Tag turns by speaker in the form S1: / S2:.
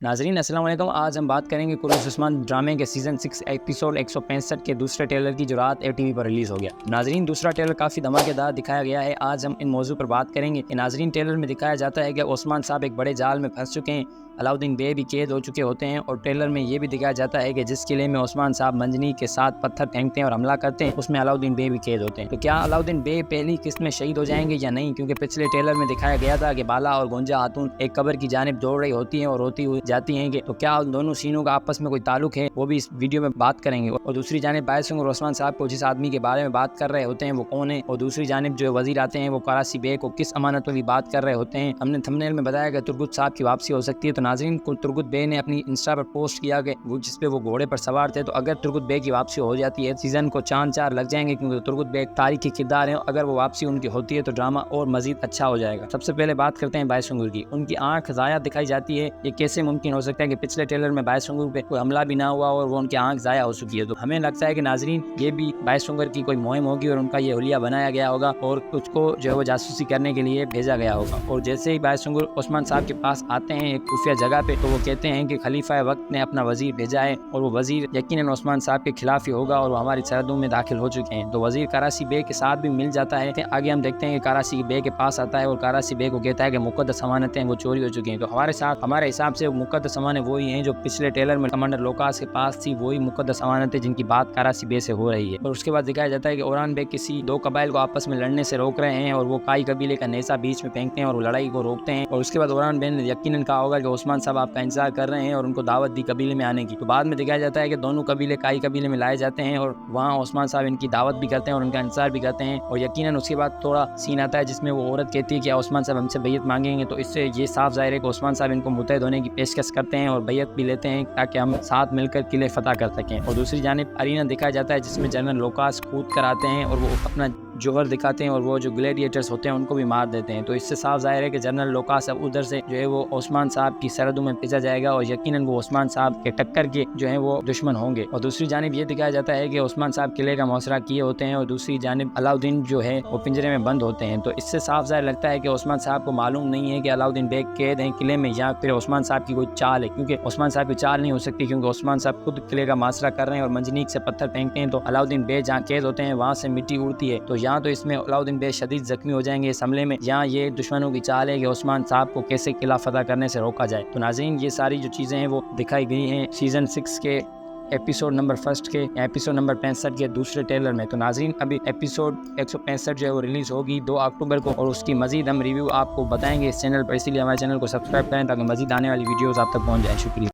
S1: नाजरीन अस्सलाम वालेकुम। आज हम बात करेंगे कुरैश उस्मान ड्रामे के सीज़न 6 एपिसोड 165 के दूसरे ट्रेलर की जो रात ATV पर रिलीज़ हो गया। नाजरीन दूसरा ट्रेलर काफ़ी धमाकेदार दिखाया गया है। आज हम इन मौजू पर बात करेंगे कि नाजरीन ट्रेलर में दिखाया जाता है कि उस्मान साहब एक बड़े जाल में फंस चुके हैं, अलाउद्दीन बे भी कैद हो चुके होते हैं और ट्रेलर में ये भी दिखाया जाता है कि जिस किले में उस्मान साहब मंजनी के साथ पत्थर फेंकते हैं और हमला करते हैं उसमें अलाउद्दीन बे भी कैद होते हैं। तो क्या अलाउद्दीन बे पहली किस्त में शहीद हो जाएंगे या नहीं, क्योंकि पिछले ट्रेलर में दिखाया गया था कि बाला और गोंजा खातून एक कब्र की जानिब दौड़ रही होती हैं और रोती हुई जाती हैं कि तो क्या उन दोनों सीनों का आपस में कोई ताल्लुक है, वो भी इस वीडियो में बात करेंगे। और दूसरी जानिब बायसंग और उस्मान साहब को जिस आदमी के बारे में बात कर रहे होते हैं वो कौन है, और दूसरी जानिब जो वजीर आते हैं वो कराची बे को किस अमानत में भी बात कर रहे होते हैं। हमने थंबनेल में बताया कि तुर्गुत साहब की वापसी हो सकती है। तो नाज़रीन तुर्गुत बे ने अपनी इंस्टा पर पोस्ट किया कि वो जिसपे वो घोड़े पर सवार थे, तो अगर तुर्गुत बे की वापसी हो जाती है सीजन को चांद चार लग जाएंगे, क्योंकि तुर्गुत बे एक तारीखी किरदार है। अगर वो वापसी उनकी होती है तो ड्रामा और मजीद अच्छा हो जाएगा। सबसे पहले बात करते हैं बायसंगुर की। उनकी आंख ज़ाया दिखाई जाती है। ये कैसे मुमकिन हो सकता है कि पिछले ट्रेलर में बायसंगुर पे कोई हमला भी ना हुआ और वो उनकी आंख ज़ाया हो चुकी है। तो हमें लगता है कि नाजरीन ये भी बायसंगुर की कोई मुहिम होगी और उनका ये हुलिया बनाया गया होगा और उसको जो है वो जासूसी करने के लिए भेजा गया होगा। और जैसे ही बायसंगुर उस्मान साहब के पास आते हैं एक खुफिया जगह पे, तो वो कहते हैं कि खलीफा वक्त ने अपना वजीर भेजा है और वो वजीर यकीनन उस्मान साहब के खिलाफ ही होगा और वो हमारी सरहदों में दाखिल हो चुके हैं। तो वजीर कराची बे के साथ भी मिल जाता है। आगे हम देखते हैं कि कराची बे के पास आता है और कराची बे को कहता है कि मुकद्दस अमानतें वो चोरी हो चुकी हैं। तो हमारे हिसाब से मुकद्दस अमानत वही हैं जो पिछले ट्रेलर में कमांडर लोकास के पास थी, वही मुकद्दस अमानतें जिनकी बात कराची बे से हो रही है। और उसके बाद दिखाया जाता है कि औरान बे किसी दो कबाइल को आपस में लड़ने से रोक रहे हैं और वो काई कबीले का नेसा बीच में फेंकते हैं और वो लड़ाई को रोकते हैं। और उसके बाद औरान बे ने यकीनन कहा होगा कि उस्मान साहब आपका इंतजार कर रहे हैं और उनको दावत दी कबीले में आने की। तो बाद में दिखाया जाता है कि दोनों कबीले काई कबीले में लाए जाते हैं और वहाँ उस्मान साहब इनकी दावत भी करते हैं और उनका इंतजार भी करते हैं। और यकीनन उसके बाद थोड़ा सीन आता है जिसमें वो औरत कहती है कि उस्मान साहब हमसे बैयत मांगेंगे। तो इससे ये साफ जाहिर है कि उस्मान साहब इनको मुतहद होने की पेशकश करते हैं और बैयत भी लेते हैं ताकि हम साथ मिलकर किले फतह कर सकें। और दूसरी जानिब अरीना दिखाया जाता है जिसमें जनरल लोकास कूद कर आते हैं और वो अपना जोहर दिखाते हैं और वो जो ग्लेडिएटर्स होते हैं उनको भी मार देते हैं। तो इससे साफ जाहिर है कि जनरल लोकास अब उधर से जो है वो उस्मान साहब की सरहदों में भेजा जाएगा और यकीनन वो उस्मान साहब के टक्कर के जो है वो दुश्मन होंगे। और दूसरी जानिब ये दिखाया जाता है कि उस्मान साहब किले का मुआसरा किए होते हैं और दूसरी जानिब अलाउद्दीन जो है वो पिंजरे में बंद होते हैं। तो इससे साफ जाहिर लगता है कि उस्मान साहब को मालूम नहीं है कि अलाउद्दीन बे कैद हैं किले में या फिर उस्मान साहब की कोई चाल है, क्योंकि उस्मान साहब की चाल नहीं हो सकती क्योंकि उस्मान साहब खुद किले का मुआसरा कर रहे हैं और मंजनीक से पत्थर फेंकते हैं। तो अलाउद्दीन बे जहाँ कैद होते हैं वहाँ से मिट्टी उड़ती है। तो यहाँ तो इसमें अलाउद्दीन बे शदीद जख्मी हो जाएंगे इस हमले में, यहाँ ये दुश्मनों की चाल है कि उस्मान साहब को कैसे किला फतह करने से रोका जाए। तो नाज़रीन ये सारी जो चीज़ें हैं वो दिखाई गई हैं सीजन 6 के एपिसोड नंबर 1 के एपिसोड नंबर 65 के दूसरे ट्रेलर में। तो नाज़रीन अभी एपिसोड 165 जो है वो रिलीज़ होगी 2 अक्टूबर को और उसकी मजीद हम रिव्यू आपको बताएंगे इस चैनल पर, इसीलिए हमारे चैनल को सब्सक्राइब करें ताकि मजीद आने वाली वीडियोज़ आप तक पहुँच जाए। शुक्रिया।